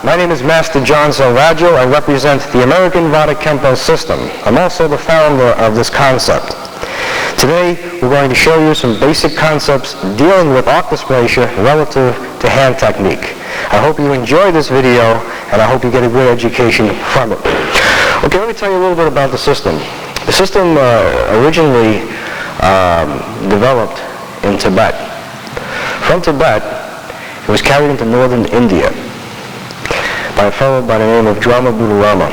my name is Master John Salvaggio. I represent the American Vadha Kempo system. I'm also the founder of this concept. Today, we're going to show you some basic concepts dealing with arc displacia relative to hand technique. I hope you enjoy this video, and I hope you get a good education from it. Okay, let me tell you a little bit about the system. The system originally developed in Tibet. From Tibet, it was carried into northern India by a fellow by the name of Vadha.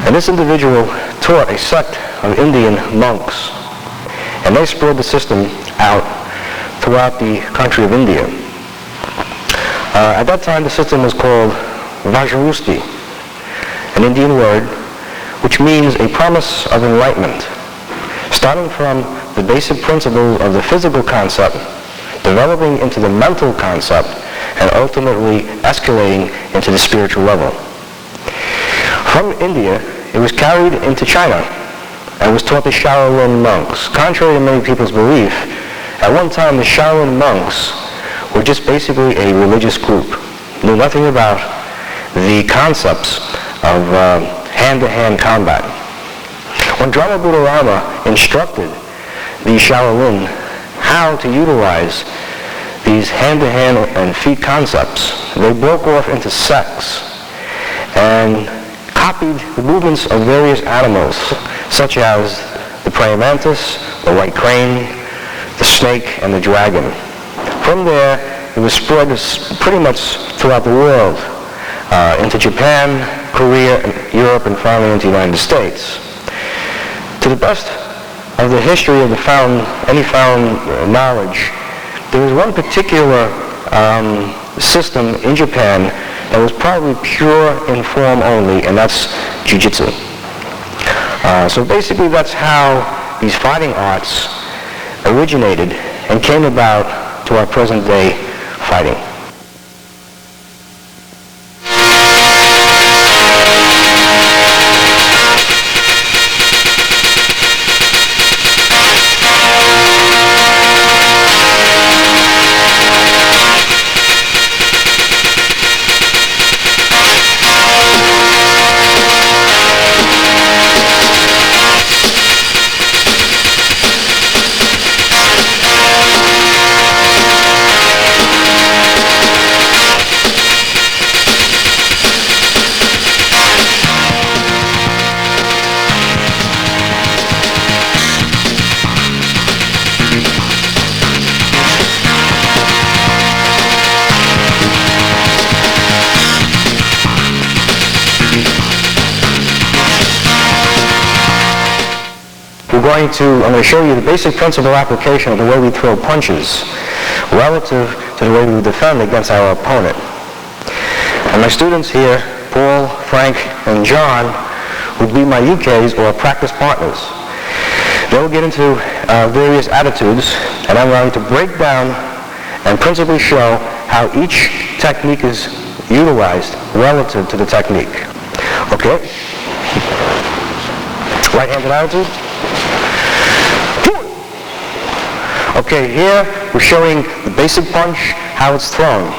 And this individual taught a sect of Indian monks, and they spread the system out throughout the country of India. At that time, the system was called Vajrarusti, an Indian word which means a promise of enlightenment, starting from the basic principle of the physical concept, developing into the mental concept, and ultimately escalating into the spiritual level. From India, it was carried into China and was taught to Shaolin monks. Contrary to many people's belief, at one time the Shaolin monks were just basically a religious group, knew nothing about the concepts of hand-to-hand combat. When Vadha instructed the Shaolin how to utilize these hand-to-hand and feet concepts, they broke off into sects and copied the movements of various animals, such as the praying mantis, the white crane, the snake, and the dragon. From there, it was spread pretty much throughout the world, into Japan, Korea, Europe, and finally into the United States. To the best of the history of any found knowledge, there was one particular system in Japan that was probably pure in form only, and that's jiu-jitsu. So basically that's how these fighting arts originated and came about to our present day fighting. I'm going to show you the basic principle application of the way we throw punches relative to the way we defend against our opponent. And my students here, Paul, Frank, and John, would be my UKs or practice partners. They will get into various attitudes, and I'm going to break down and principally show how each technique is utilized relative to the technique. Okay? Right-handed attitude. Okay, here we're showing the basic punch, how it's thrown.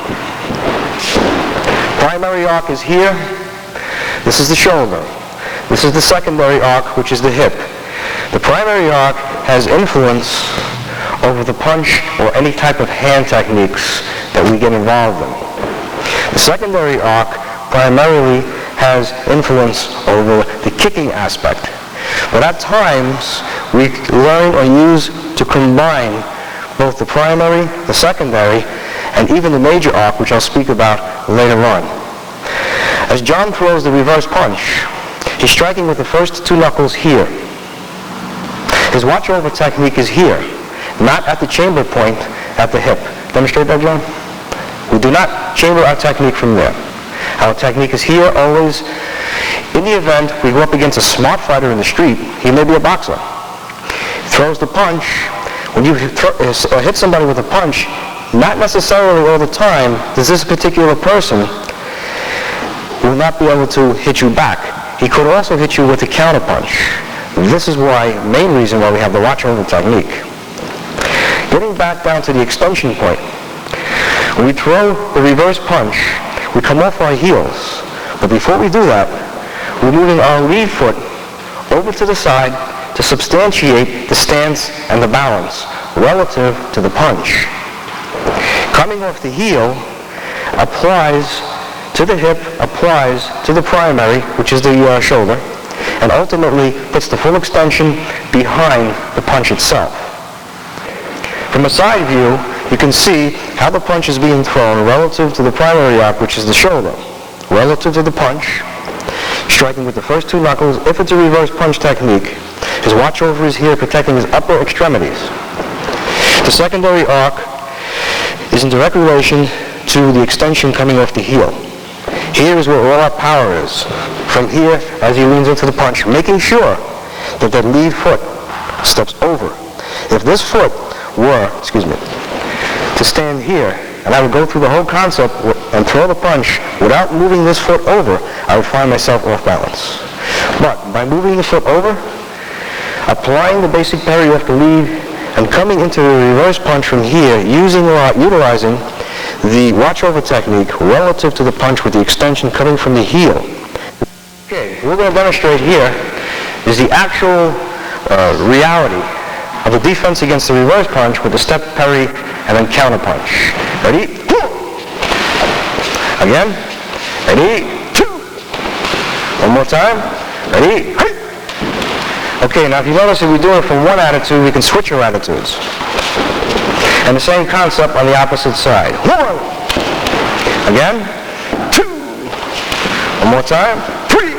Primary arc is here. This is the shoulder. This is the secondary arc, which is the hip. The primary arc has influence over the punch or any type of hand techniques that we get involved in. The secondary arc primarily has influence over the kicking aspect. But at times, we learn or use to combine both the primary, the secondary, and even the major arc, which I'll speak about later on. As John throws the reverse punch, he's striking with the first two knuckles here. His watch-over technique is here, not at the chamber point at the hip. Demonstrate that, John? We do not chamber our technique from there. Our technique is here always. In the event we go up against a smart fighter in the street, he may be a boxer. Throws the punch. When you hit somebody with a punch, not necessarily all the time does this particular person will not be able to hit you back. He could also hit you with a counter punch. This is main reason why we have the watch-over technique. Getting back down to the extension point, when we throw the reverse punch, we come off our heels. But before we do that, we're moving our lead foot over to the side to substantiate the stance and the balance relative to the punch. Coming off the heel applies to the hip, applies to the primary, which is the shoulder, and ultimately puts the full extension behind the punch itself. From a side view, you can see how the punch is being thrown relative to the primary arc, which is the shoulder, relative to the punch, striking with the first two knuckles. If it's a reverse punch technique, his watch over is here protecting his upper extremities. The secondary arc is in direct relation to the extension coming off the heel. Here is where all our power is. From here, as he leans into the punch, making sure that that lead foot steps over. If this foot were, to stand here, and I would go through the whole concept and throw the punch without moving this foot over, I would find myself off balance. But by moving the foot over, applying the basic parry off the lead, and coming into the reverse punch from here, utilizing the watch over technique relative to the punch with the extension coming from the heel. Okay, what we're going to demonstrate here is the actual reality of the defense against the reverse punch with the step parry and then counter punch. Ready? Again. Ready? One more time. Ready? Okay, now if you notice if we do it from one attitude, we can switch our attitudes. And the same concept on the opposite side. One. Again. Two. One more time. Three.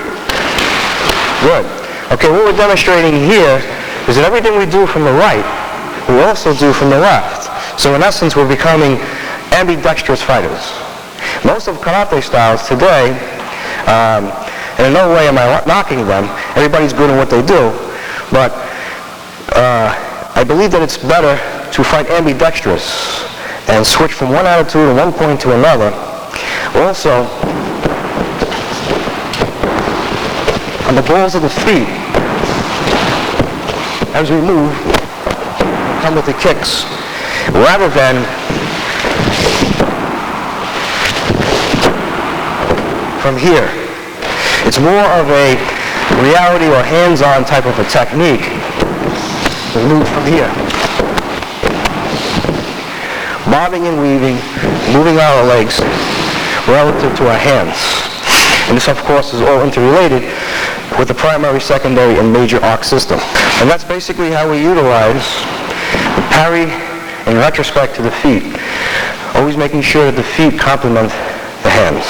Good. Okay, what we're demonstrating here is that everything we do from the right, we also do from the left. So in essence, we're becoming ambidextrous fighters. Most of karate styles today, and in no way am I knocking them, everybody's good at what they do, but I believe that it's better to fight ambidextrous and switch from one attitude at one point to another. Also, on the balls of the feet, as we move, come with the kicks, rather than from here. It's more of a reality or hands-on type of a technique. We move from here. Bobbing and weaving, moving our legs relative to our hands. And this, of course, is all interrelated with the primary, secondary, and major arc system. And that's basically how we utilize the parry in retrospect to the feet, always making sure that the feet complement the hands.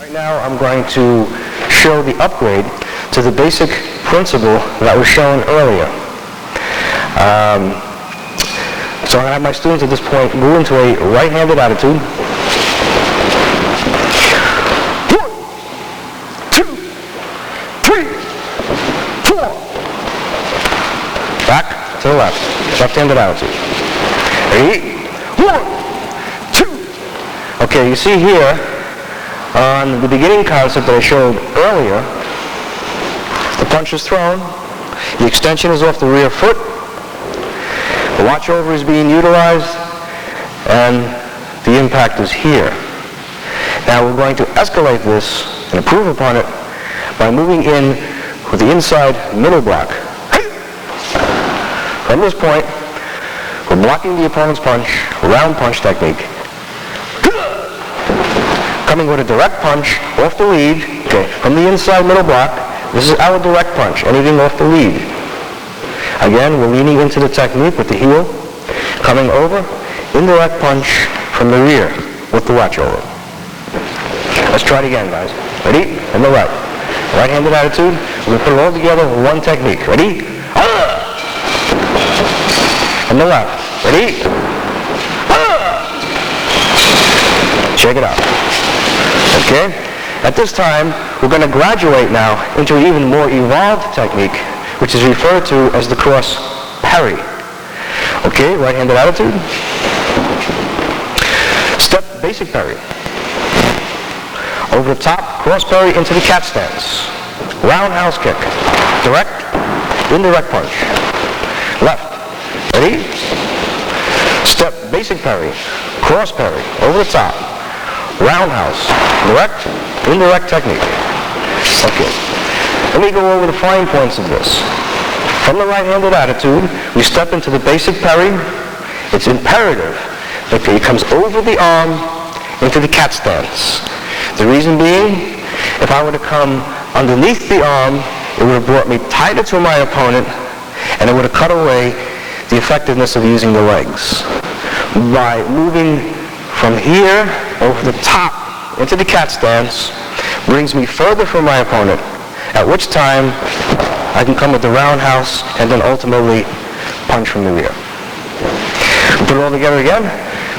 Right now I'm going to show the upgrade to the basic principle that was shown earlier. So I'm going to have my students at this point move into a right-handed attitude. 1, 2, 3, 4. Back to the left. Left-handed attitude. Ready? 1, 2. Okay, you see here on the beginning concept that I showed earlier, the punch is thrown, the extension is off the rear foot, the watch over is being utilized, and the impact is here. Now we're going to escalate this and improve upon it by moving in with the inside middle block. From this point, we're blocking the opponent's punch, round punch technique. Coming with a direct punch off the lead, okay, from the inside middle block. This is our direct punch, anything off the lead. Again, we're leaning into the technique with the heel, coming over, indirect punch from the rear with the watch over. Let's try it again, guys. Ready? On the right. Right-handed attitude. We're going to put it all together with one technique. Ready? On the left. Ready? Check it out. Okay? At this time, we're going to graduate now into an even more evolved technique, which is referred to as the cross parry. Okay, right-handed attitude. Step basic parry. Over the top, cross parry into the cat stance. Roundhouse kick. Direct, indirect punch. Left. Ready? Step basic parry, cross parry, over the top, roundhouse, direct, indirect technique. Okay. Let me go over the fine points of this. From the right-handed attitude, we step into the basic parry. It's imperative that it comes over the arm into the cat stance. The reason being, if I were to come underneath the arm, it would have brought me tighter to my opponent, and it would have cut away the effectiveness of using the legs. By moving from here over the top into the cat stance, brings me further from my opponent, at which time I can come with the roundhouse and then ultimately punch from the rear. Put it all together again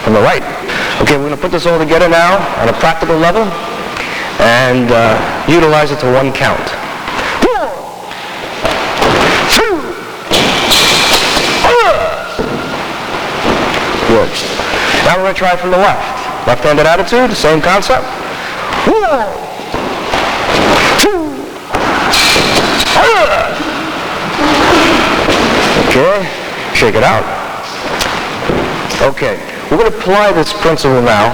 from the right. Okay, we're going to put this all together now on a practical level and utilize it to one count. 1, 2, good. Now we're going to try from the left. Left-handed attitude, the same concept. 1, 2, okay, shake it out. Okay, we're going to apply this principle now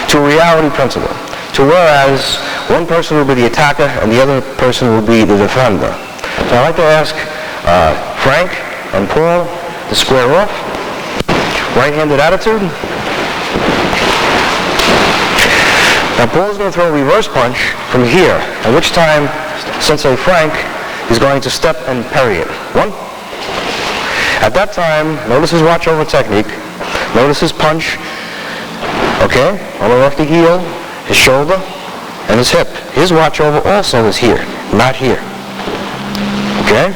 to a reality principle, to whereas one person will be the attacker and the other person will be the defender. So I'd like to ask Frank and Paul to square off. Right-handed attitude. Now Paul's going to throw a reverse punch from here, at which time Sensei Frank is going to step and parry it. 1. At that time, notice his watch over technique. Notice his punch. Okay, on the left heel, his shoulder, and his hip. His watch over also is here, not here. Okay?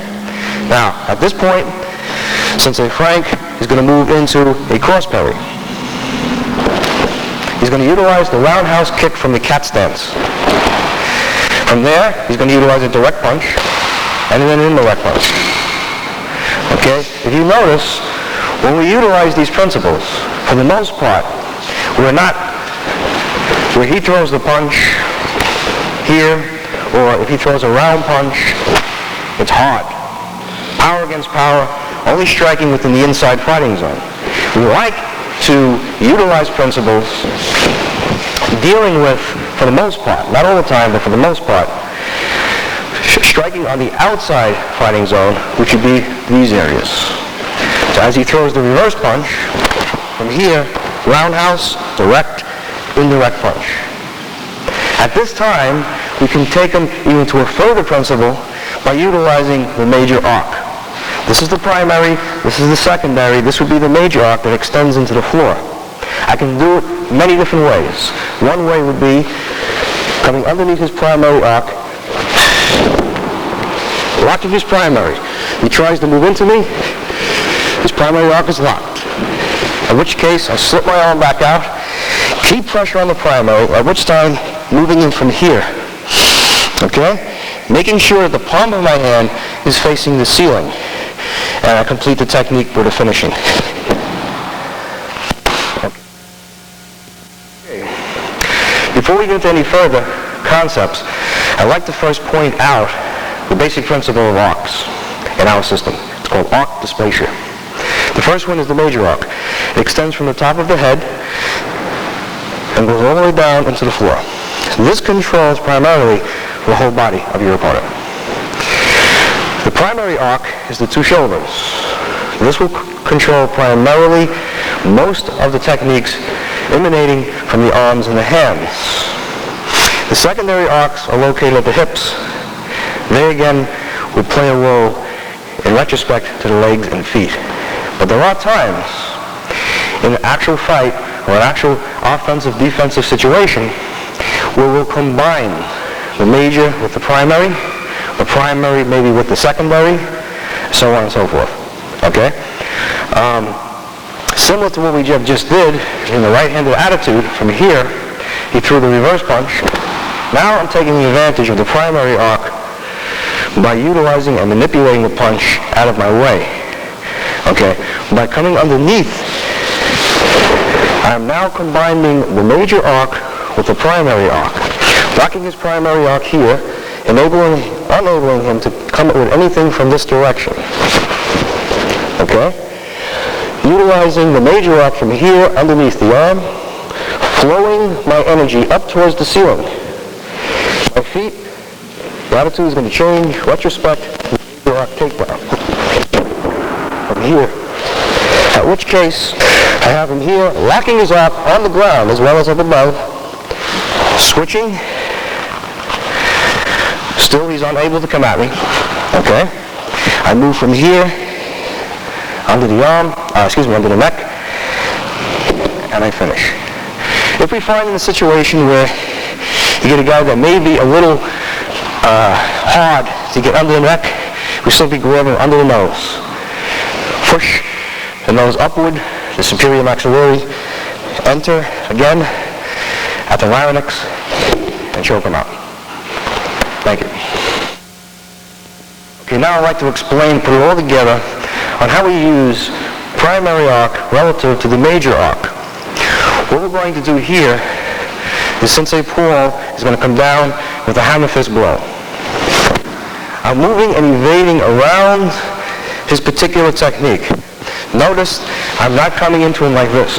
Now, at this point, Sensei Frank is going to move into a cross parry. He's going to utilize the roundhouse kick from the cat stance. From there, he's going to utilize a direct punch and then an indirect punch. Okay? If you notice, when we utilize these principles, for the most part, we're not where he throws the punch here, or if he throws a round punch, it's hard. Power against power, only striking within the inside fighting zone. We like to utilize principles dealing with, for the most part, not all the time, but for the most part, striking on the outside fighting zone, which would be these areas. So as he throws the reverse punch, from here, roundhouse, direct, indirect punch. At this time, we can take them even to a further principle by utilizing the major arc. This is the primary, this is the secondary, this would be the major arc that extends into the floor. I can do it many different ways. One way would be coming underneath his primary arc, locking his primary. He tries to move into me, his primary arc is locked. In which case, I slip my arm back out, keep pressure on the primary, at which time moving in from here. Okay? Making sure that the palm of my hand is facing the ceiling. And I complete the technique with a finishing. Okay. Before we get into any further concepts, I'd like to first point out the basic principle of arcs in our system. It's called arc dysplasia. The first one is the major arc. It extends from the top of the head and goes all the way down into the floor. So this controls primarily the whole body of your opponent. The primary arc is the two shoulders. This will control primarily most of the techniques emanating from the arms and the hands. The secondary arcs are located at the hips. They again will play a role in retrospect to the legs and feet. But there are times in an actual fight or an actual offensive-defensive situation where we'll combine the major with the primary maybe with the secondary, so on and so forth. Okay? Similar to what we just did in the right-handed attitude, from here, he threw the reverse punch. Now I'm taking the advantage of the primary arc by utilizing and manipulating the punch out of my way. Okay? By coming underneath, I'm now combining the major arc with the primary arc. Locking his primary arc here, enabling him to come with anything from this direction. Okay? utilizing the major arc from here underneath the arm, flowing my energy up towards the ceiling. My feet, the attitude is going to change, retrospect, major arc takedown. From here. At which case, I have him here, locking his arc on the ground as well as up above, switching. Still, he's unable to come at me. Okay? I move from here, under the arm, under the neck, and I finish. If we find in a situation where you get a guy that may be a little hard to get under the neck, we simply grab him under the nose. Push the nose upward, the superior maxillary, enter again at the larynx, and choke him out. Thank you. Okay, now I'd like to explain, put it all together, on how we use primary arc relative to the major arc. What we're going to do here is Sensei Paul is going to come down with a hammer fist blow. I'm moving and evading around his particular technique. Notice I'm not coming into him like this.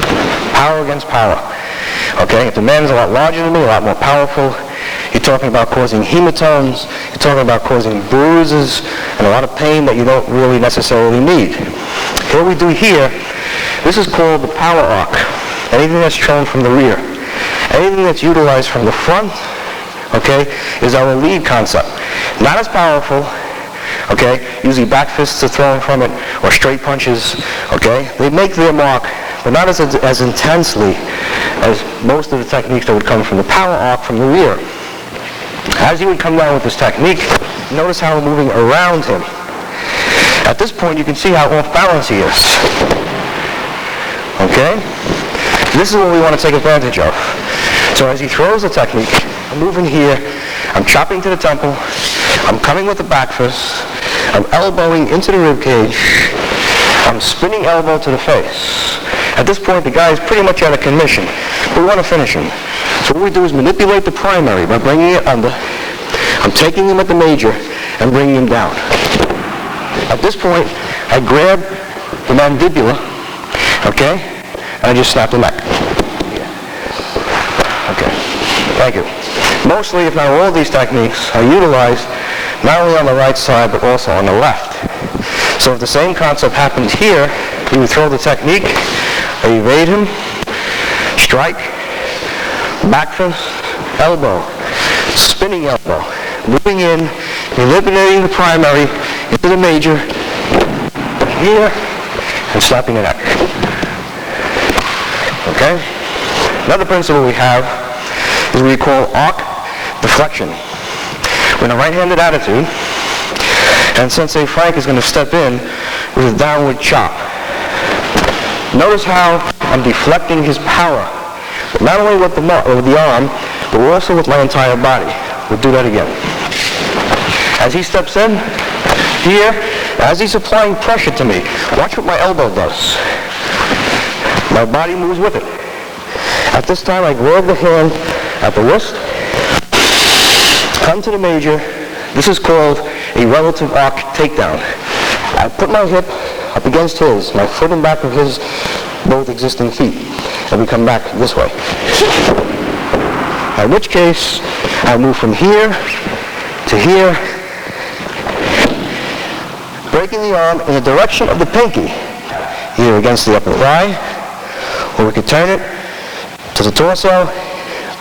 Power against power. Okay, if the man's a lot larger than me, a lot more powerful, you're talking about causing hematomes, you're talking about causing bruises and a lot of pain that you don't really necessarily need. What we do here, this is called the power arc. Anything that's shown from the rear. Anything that's utilized from the front, okay, is our lead concept. Not as powerful, okay, usually back fists are thrown from it, or straight punches, okay. They make their mark, but not as intensely as most of the techniques that would come from the power arc from the rear. As you would come down with this technique, notice how we're moving around him. At this point, you can see how off balance he is. Okay? This is what we want to take advantage of. So as he throws the technique, I'm moving here, I'm chopping to the temple, I'm coming with the back fist, I'm elbowing into the rib cage, I'm spinning elbow to the face. At this point, the guy is pretty much out of commission, but we want to finish him. So what we do is manipulate the primary by bringing it under. I'm taking him at the major and bringing him down. At this point, I grab the mandibular, okay, and I just snap the neck. Okay, thank you. Mostly, if not all of these techniques, are utilized not only on the right side, but also on the left. So if the same concept happened here, you would throw the technique, evade him, strike, back fist, elbow, spinning elbow, moving in, eliminating the primary into the major, here, and slapping the neck. Okay? Another principle we have is what we call arc deflection. We're in a right-handed attitude, and Sensei Frank is going to step in with a downward chop. Notice how I'm deflecting his power, not only with the arm, but also with my entire body. We'll do that again. As he steps in, here, as he's applying pressure to me, watch what my elbow does. My body moves with it. At this time, I grab the hand at the wrist, come to the major. This is called a relative arc takedown. I put my hip up against his, my foot in back of his both existing feet, and we come back this way. In which case, I move from here to here, breaking the arm in the direction of the pinky, either against the upper thigh, or we could turn it to the torso,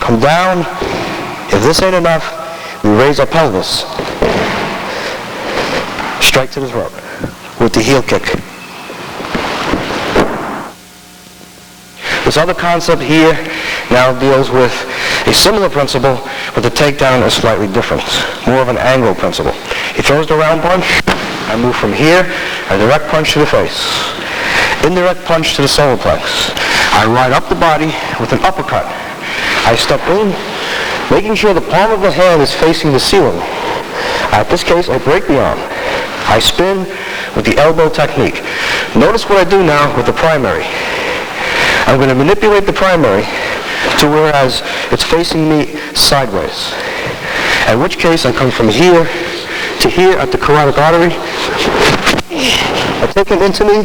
come down. If this ain't enough, we raise our pelvis, strike to the throat with the heel kick. This other concept here now deals with a similar principle, but the takedown is slightly different, more of an angle principle. He throws the round punch, I move from here, a direct punch to the face, indirect punch to the solar plex. I ride up the body with an uppercut. I step in, making sure the palm of the hand is facing the ceiling. At this case, I break the arm. I spin with the elbow technique. Notice what I do now with the primary. I'm going to manipulate the primary to whereas it's facing me sideways. In which case, I come from here to here at the carotid artery. I take him into me,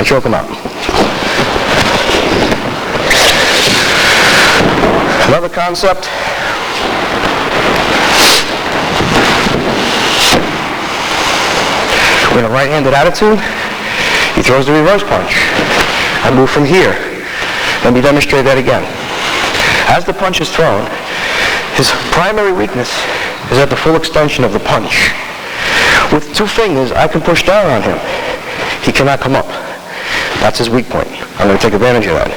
I choke him out. Another concept. We're in a right-handed attitude. He throws the reverse punch. I move from here. Let me demonstrate that again. As the punch is thrown, his primary weakness is at the full extension of the punch. With 2 fingers, I can push down on him. He cannot come up. That's his weak point. I'm going to take advantage of that.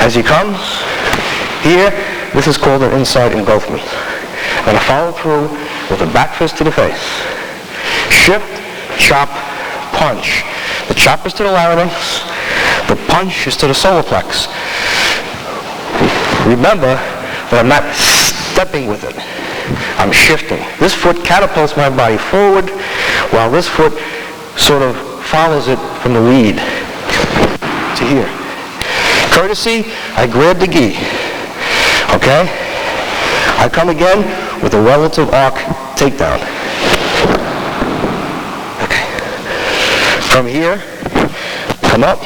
As he comes, here, this is called an inside engulfment. I'm going to follow through with a back fist to the face. Shift, chop, punch. The chop is to the larynx. The punch is to the solar plex. Remember that I'm not stepping with it. I'm shifting. This foot catapults my body forward, while this foot sort of follows it from the lead to here. Courtesy, I grab the gi. Okay? I come again with a relative arc takedown. Okay. From here, come up.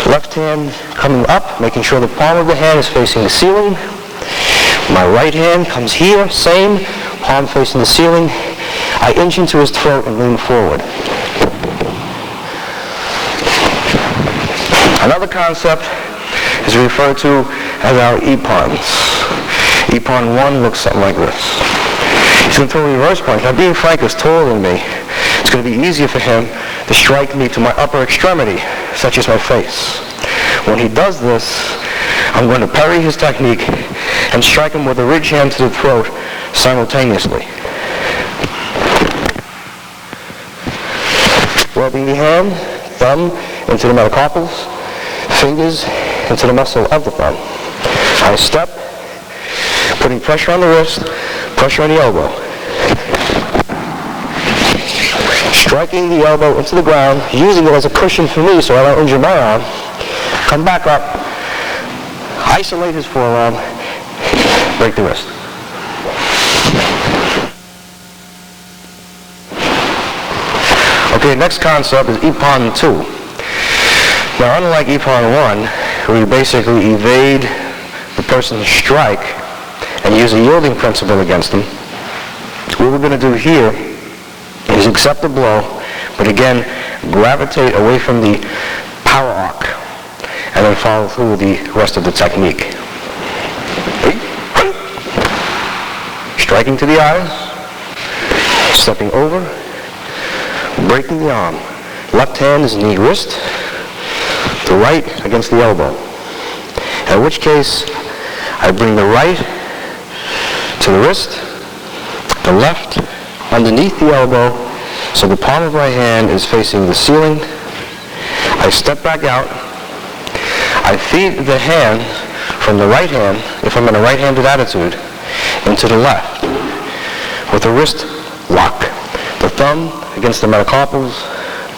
Left hand coming up, making sure the palm of the hand is facing the ceiling. My right hand comes here, same, palm facing the ceiling. I inch into his throat and lean forward. Another concept is referred to as our epons. Epon 1 looks something like this. He's going to throw a reverse punch. Now, being Frank is taller than me, it's going to be easier for him to strike me to my upper extremity, such as my face. When he does this, I'm going to parry his technique and strike him with a ridge hand to the throat simultaneously. Rubbing the hand, thumb into the metacarpals, fingers into the muscle of the thumb. I step, putting pressure on the wrist, pressure on the elbow. Striking the elbow into the ground, using it as a cushion for me so I don't injure my arm. Come back up, isolate his forearm, break the wrist. Okay, next concept is Epon 2. Now, unlike Epon 1, where you basically evade the person's strike and use a yielding principle against them, what we're going to do here is accept the blow, but again, gravitate away from the power arc, and then follow through with the rest of the technique. Striking to the eyes, stepping over, breaking the arm. Left hand is knee wrist, the right against the elbow. In which case, I bring the right to the wrist, the left underneath the elbow, so the palm of my hand is facing the ceiling. I step back out. I feed the hand from the right hand, if I'm in a right-handed attitude, into the left with a wrist lock. The thumb against the metacarpals,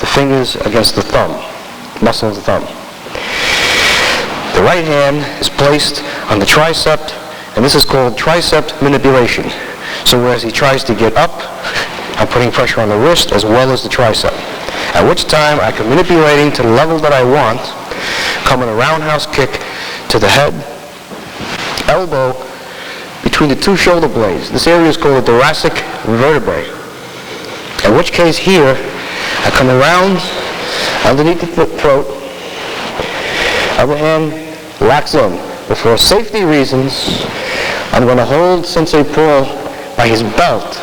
the fingers against the thumb, muscle of the thumb. The right hand is placed on the tricep, and this is called tricep manipulation. So whereas he tries to get up, I'm putting pressure on the wrist as well as the tricep. At which time I can manipulating to the level that I want, coming a roundhouse kick to the head, elbow between the 2 shoulder blades. This area is called the thoracic vertebrae. In which case here, I come around underneath the throat, other hand locks in. But for safety reasons, I'm going to hold Sensei Paul by his belt.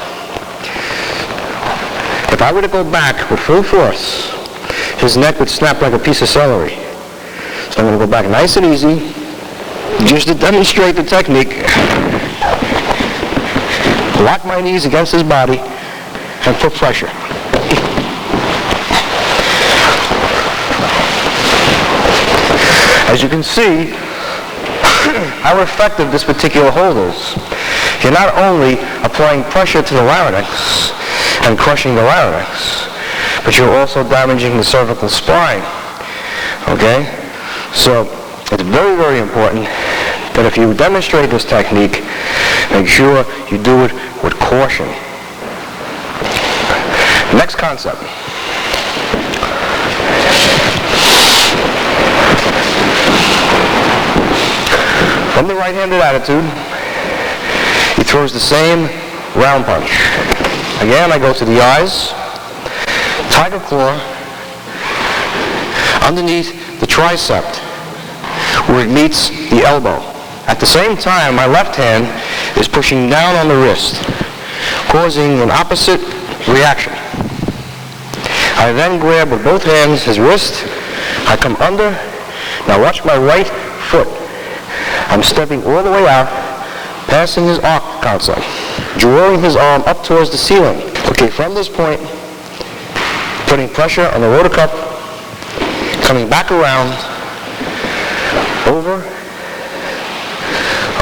If I were to go back with full force, his neck would snap like a piece of celery. So I'm going to go back nice and easy, just to demonstrate the technique. Lock my knees against his body and put pressure. As you can see, how effective this particular hold is. You're not only applying pressure to the larynx and crushing the larynx, but you're also damaging the cervical spine. Okay? So it's very, very important that if you demonstrate this technique, make sure you do it with caution. Next concept. From the right-handed attitude, he throws the same round punch. Again, I go to the eyes, tiger claw, underneath the tricep, where it meets the elbow. At the same time, my left hand is pushing down on the wrist, causing an opposite reaction. I then grab with both hands his wrist. I come under. Now watch my right foot. I'm stepping all the way out, passing his arc concept, drawing his arm up towards the ceiling. Okay, from this point, putting pressure on the rotor cup, coming back around, over,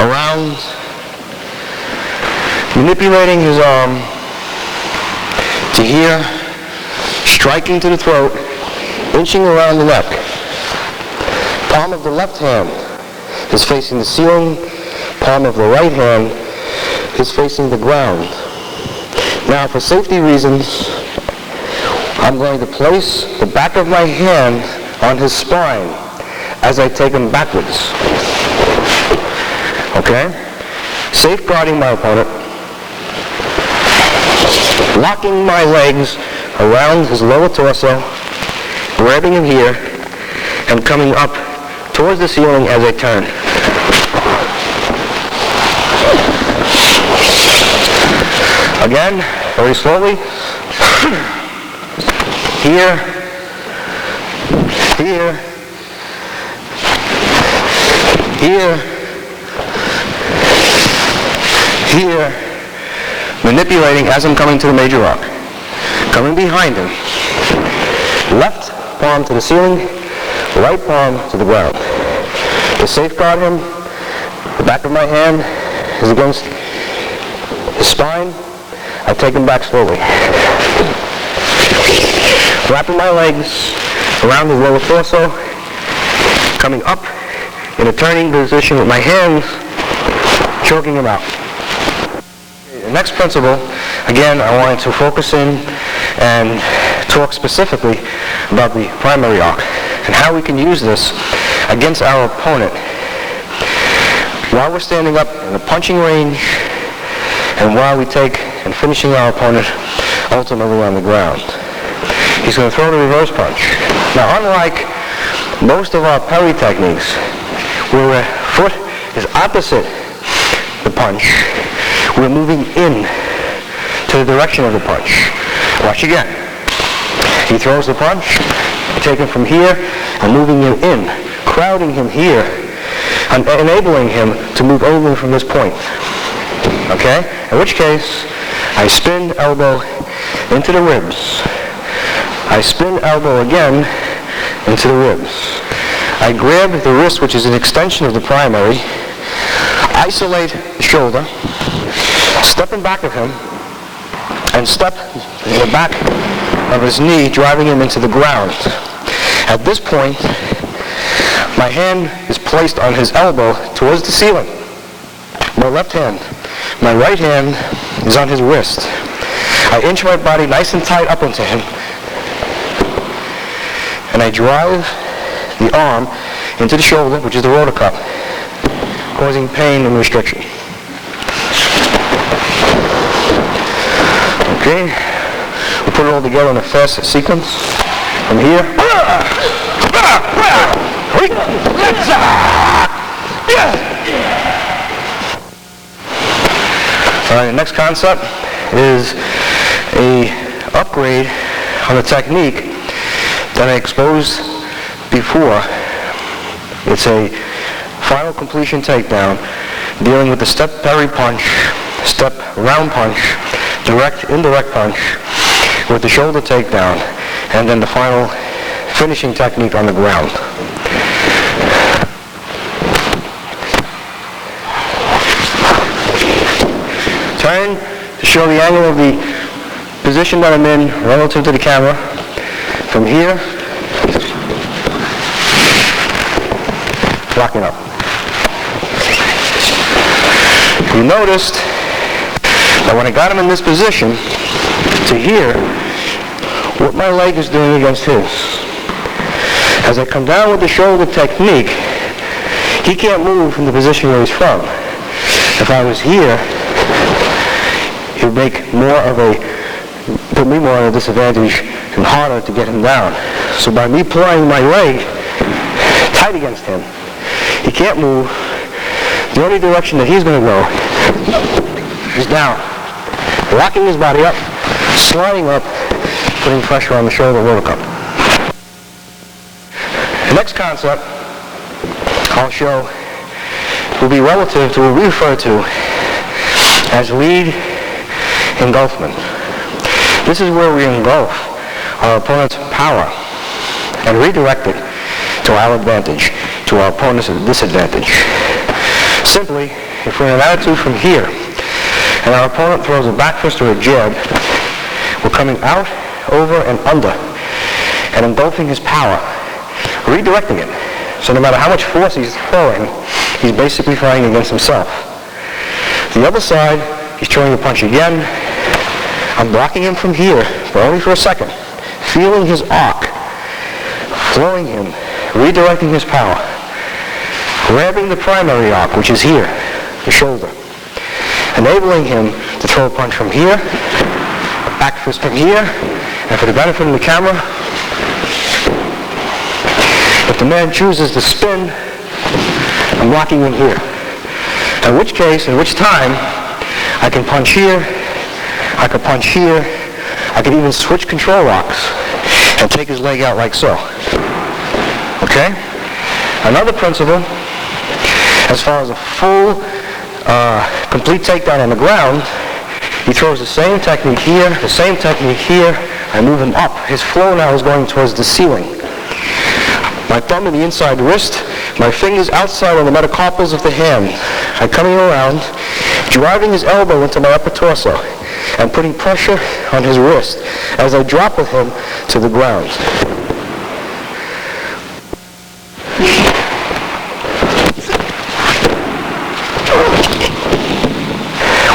around, manipulating his arm to here, striking to the throat, inching around the neck. Palm of the left hand is facing the ceiling, palm of the right hand is facing the ground. Now, for safety reasons, I'm going to place the back of my hand on his spine as I take him backwards. Okay? Safeguarding my opponent, locking my legs around his lower torso, grabbing him here, and coming up towards the ceiling as I turn. Again, very slowly. Here, here, here, here, manipulating as I'm coming to the major arc. Coming behind him. Left palm to the ceiling, right palm to the ground. To safeguard him, the back of my hand is against his spine. I take him back slowly. Wrapping my legs around his lower torso, coming up in a turning position with my hands, choking him out. The next principle, again, I wanted to focus in and talk specifically about the primary arc and how we can use this against our opponent while we're standing up in the punching range and while we take and finishing our opponent ultimately on the ground. He's going to throw the reverse punch. Now, unlike most of our parry techniques, where the foot is opposite the punch, we're moving in to the direction of the punch. Watch again. He throws the punch, taking from here and moving him in, crowding him here, and enabling him to move over from this point. Okay? In which case, I spin elbow into the ribs. I spin elbow again into the ribs. I grab the wrist, which is an extension of the primary, isolate the shoulder, step in back of him, and step in the back of his knee, driving him into the ground. At this point, my hand is placed on his elbow towards the ceiling. My left hand. My right hand is on his wrist. I inch my body nice and tight up into him, and I drive the arm into the shoulder, which is the rotor cup, causing pain and restriction. Okay, we'll put it all together in a fast sequence. From here. All right, the next concept is a upgrade on the technique that I exposed before. It's a final completion takedown dealing with the step parry punch, step round punch, direct indirect punch with the shoulder takedown, and then the final finishing technique on the ground. Turn to show the angle of the position that I'm in relative to the camera. From here, locking up. You noticed that when I got him in this position, to here, what my leg is doing against his. As I come down with the shoulder technique, He can't move from the position where he's from. If I was here, it would put me more at a disadvantage and harder to get him down. So by me pulling my leg tight against him, he can't move. The only direction that he's going to go is down, locking his body up, sliding up, putting pressure on the shoulder rotor cup. The next concept I'll show will be relative to what we refer to as lead engulfment. This is where we engulf our opponent's power and redirect it to our advantage, to our opponent's disadvantage. Simply, if we're in an attitude from here and our opponent throws a back fist or a jab, we're coming out, over, and under and engulfing his power, redirecting it. So no matter how much force he's throwing, he's basically fighting against himself. The other side, he's throwing a punch again. I'm blocking him from here, but only for a second, feeling his arc, flowing him, redirecting his power, grabbing the primary arc, which is here, the shoulder, enabling him to throw a punch from here, a back fist from here, and for the benefit of the camera, if the man chooses to spin, I'm blocking him here. In which case, in which time, I can punch here, I can punch here, I can even switch control rocks and take his leg out like so. Okay? Another principle, as far as a full, complete takedown on the ground, he throws the same technique here, the same technique here, I move him up. His flow now is going towards the ceiling. My thumb in the inside wrist, my fingers outside on the metacarpals of the hand. I'm coming around, driving his elbow into my upper torso and putting pressure on his wrist as I drop with him to the ground.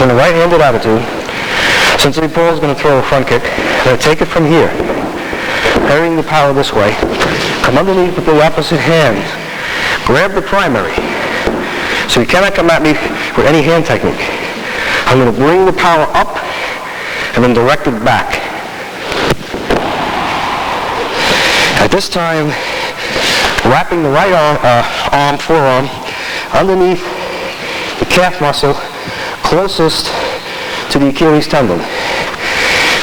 In a right-handed attitude, since Paul is going to throw a front kick, I'm going to take it from here, carrying the power this way, come underneath with the opposite hand, grab the primary, so he cannot come at me with any hand technique. I'm going to bring the power up and then direct it back. At this time, wrapping the right forearm underneath the calf muscle closest to the Achilles tendon.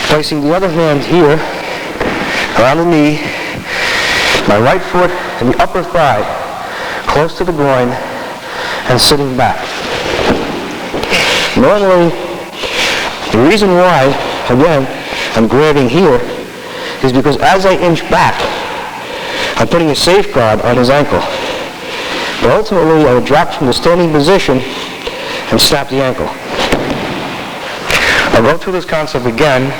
Placing the other hand here around the knee, my right foot and the upper thigh close to the groin, and sitting back. Normally, the reason why, again, I'm grabbing here is because as I inch back, I'm putting a safeguard on his ankle. But ultimately, I would drop from the standing position and snap the ankle. I'll go through this concept again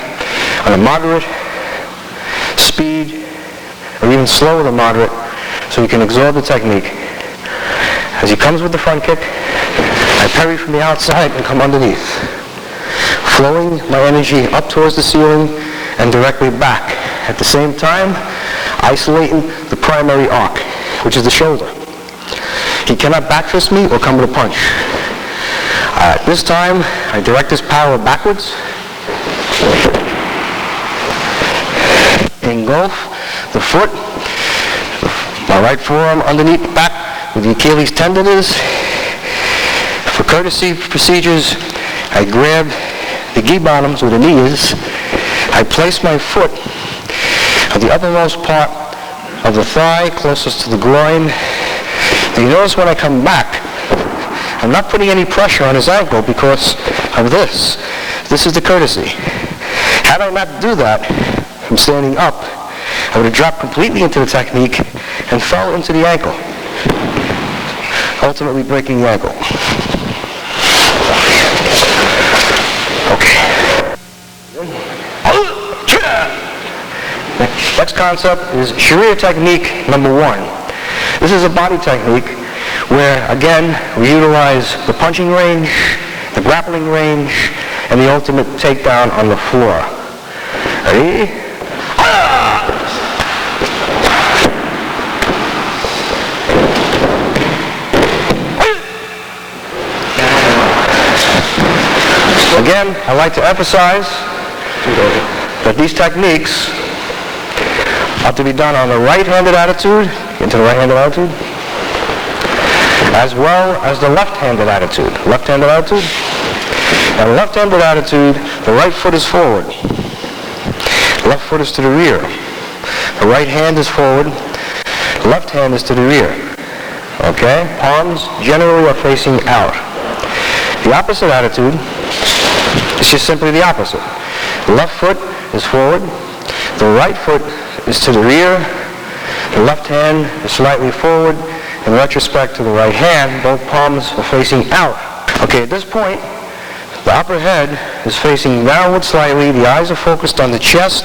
on a moderate speed, or even slower than moderate, so you can absorb the technique. As he comes with the front kick, I parry from the outside and come underneath, flowing my energy up towards the ceiling and directly back. At the same time, isolating the primary arc, which is the shoulder. He cannot back fist me or come with a punch. At this time, I direct his power backwards, engulf the foot, my right forearm underneath the back where the Achilles tendon is. For courtesy procedures, I grab the gi bottoms where the knee is. I place my foot at the uppermost part of the thigh, closest to the groin. You notice when I come back, I'm not putting any pressure on his ankle because of this. This is the courtesy. Had I not do that, from standing up, I would have dropped completely into the technique and fell into the ankle, ultimately breaking the ankle. Okay. Next concept is Shearing technique number 1. This is a body technique where, again, we utilize the punching range, the grappling range, and the ultimate takedown on the floor. Ready? Again, I like to emphasize that these techniques are to be done on the right-handed attitude, into the right-handed attitude, as well as the left-handed attitude. Left-handed attitude. Now, left-handed attitude, the right foot is forward. Left foot is to the rear. The right hand is forward. The left hand is to the rear. Okay? Palms generally are facing out. The opposite attitude is just simply the opposite. The left foot is forward. The right foot is to the rear. The left hand is slightly forward. In retrospect to the right hand, both palms are facing out. Okay, at this point, the upper head is facing downward slightly. The eyes are focused on the chest.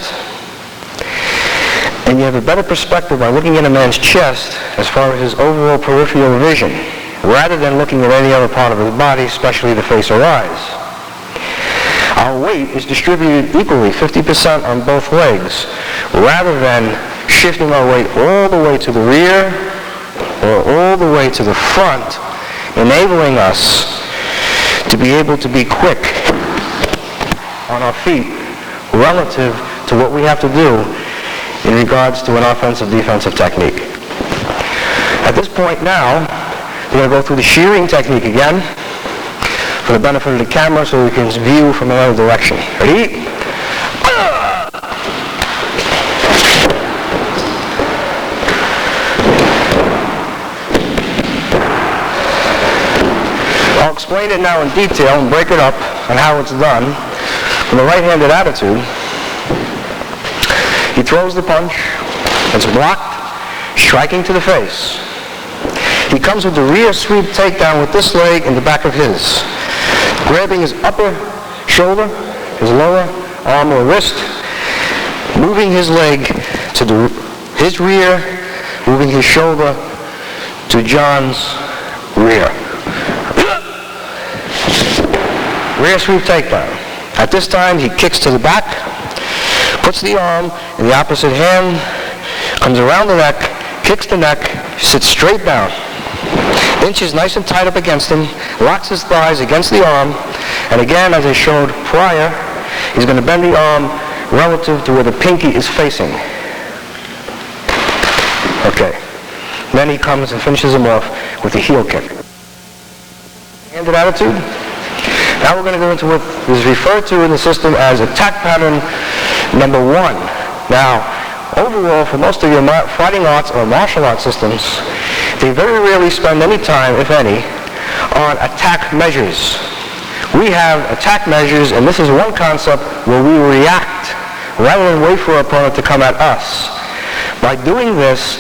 And you have a better perspective by looking at a man's chest as far as his overall peripheral vision, rather than looking at any other part of his body, especially the face or eyes. Our weight is distributed equally, 50% on both legs, rather than shifting our weight all the way to the rear or all the way to the front, enabling us to be able to be quick on our feet relative to what we have to do in regards to an offensive-defensive technique. At this point now, we're going to go through the shearing technique again for the benefit of the camera so we can view from another direction. Ready? I'll explain it now in detail and break it up on how it's done. From the right-handed attitude, he throws the punch, it's blocked, striking to the face. He comes with the rear sweep takedown with this leg in the back of his, grabbing his upper shoulder, his lower arm or wrist, moving his leg to his rear, moving his shoulder to John's rear. Rear sweep takedown. At this time, he kicks to the back, puts the arm in the opposite hand, comes around the neck, kicks the neck, sits straight down, inches nice and tight up against him, locks his thighs against the arm, and again, as I showed prior, he's going to bend the arm relative to where the pinky is facing. Okay. Then he comes and finishes him off with a heel kick. Handed attitude. Now we're going to go into what is referred to in the system as attack pattern number 1. Now, overall, for most of your fighting arts or martial arts systems, they very rarely spend any time, if any, on attack measures. We have attack measures, and this is one concept where we react rather than wait for our opponent to come at us. By doing this,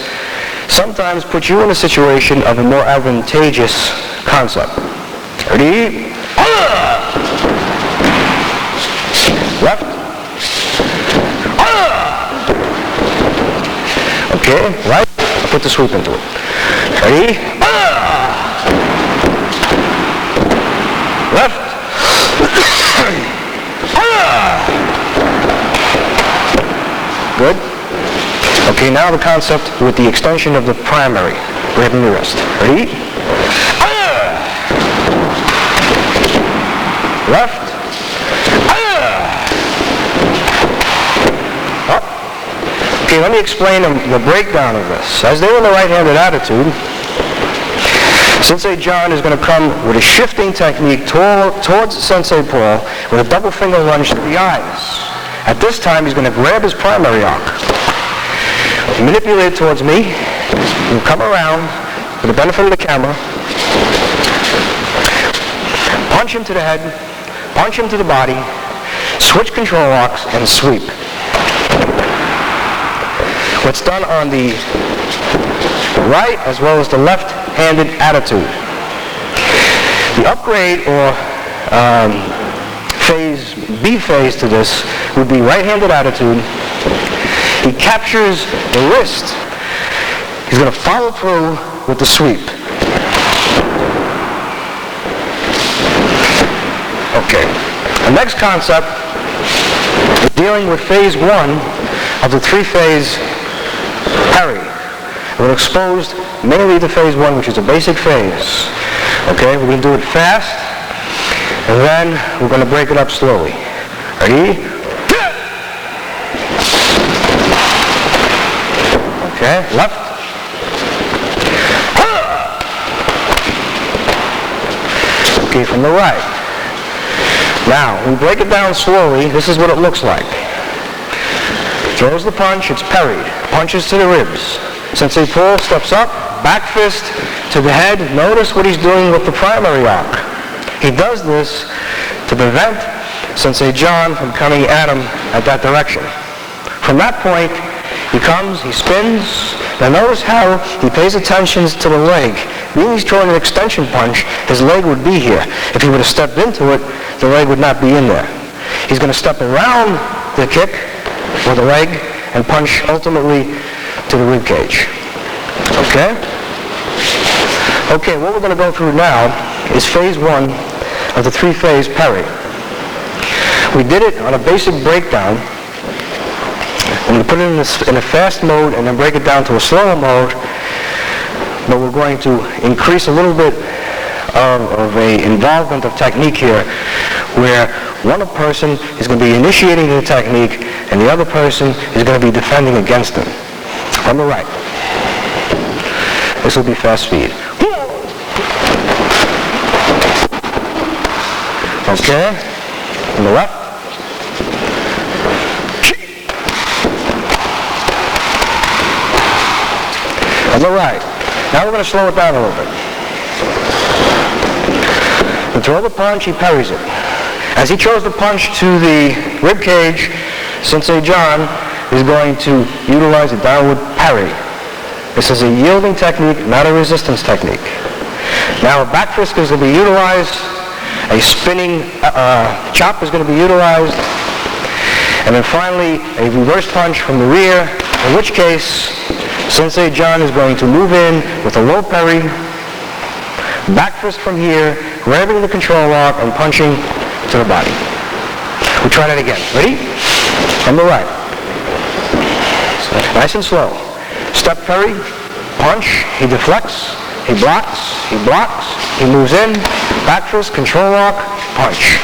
sometimes puts you in a situation of a more advantageous concept. Ready? Left. Okay, right. Put the sweep into it. Ready? Left. Good. Okay, now the concept with the extension of the primary. Grabbing the wrist. Ready? Left. Up. Okay, let me explain the breakdown of this. As they're in the right-handed attitude, Sensei John is going to come with a shifting technique towards Sensei Paul with a double finger lunge to the eyes. At this time, he's going to grab his primary arc, manipulate it towards me, and come around for the benefit of the camera, punch him to the head, punch him to the body, switch control arcs, and sweep. What's done on the right as well as the left-handed attitude. The upgrade or B phase to this would be right-handed attitude. He captures the wrist. He's going to follow through with the sweep. Okay. The next concept is dealing with phase 1 of the 3-phase parry. We're exposed mainly to phase 1, which is a basic phase. Okay, we're going to do it fast. And then we're going to break it up slowly. Ready? Okay, left. Okay, from the right. Now, we break it down slowly. This is what it looks like. Throws the punch, it's parried. Punches to the ribs. Sensei Paul steps up, back fist to the head. Notice what he's doing with the primary arc. He does this to prevent Sensei John from coming at him at that direction. From that point, he comes, he spins. Now notice how he pays attention to the leg. Being he's throwing an extension punch, his leg would be here. If he would have stepped into it, the leg would not be in there. He's going to step around the kick with the leg and punch ultimately to the rib cage. Okay? Okay, what we're going to go through now is phase one of the three-phase parry. We did it on a basic breakdown. I'm going to put it in a fast mode and then break it down to a slower mode, but we're going to increase a little bit of a involvement of technique here, where one person is going to be initiating the technique and the other person is going to be defending against him. From the right. This will be fast speed. Okay. From the left. On the right. Now we're going to slow it down a little bit. To throw the punch, he parries it. As he throws the punch to the rib cage, Sensei John is going to utilize a downward parry. This is a yielding technique, not a resistance technique. Now a back fist is going to be utilized, a spinning chop is going to be utilized, and then finally a reverse punch from the rear, in which case Sensei John is going to move in with a low parry, back fist from here, grabbing the control arc and punching to the body. We'll try that again. Ready? From the right. Nice and slow. Step parry, punch, he deflects, he blocks, he moves in, back fist, control arc, punch.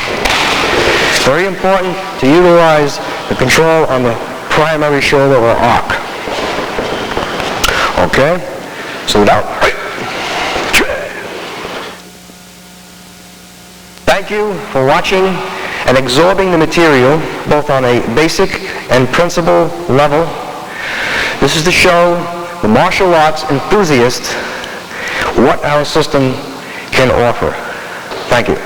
Very important to utilize the control on the primary shoulder or arc. Okay? So now, thank you for watching and absorbing the material, both on a basic and principle level. This is to show the martial arts enthusiast what our system can offer. Thank you.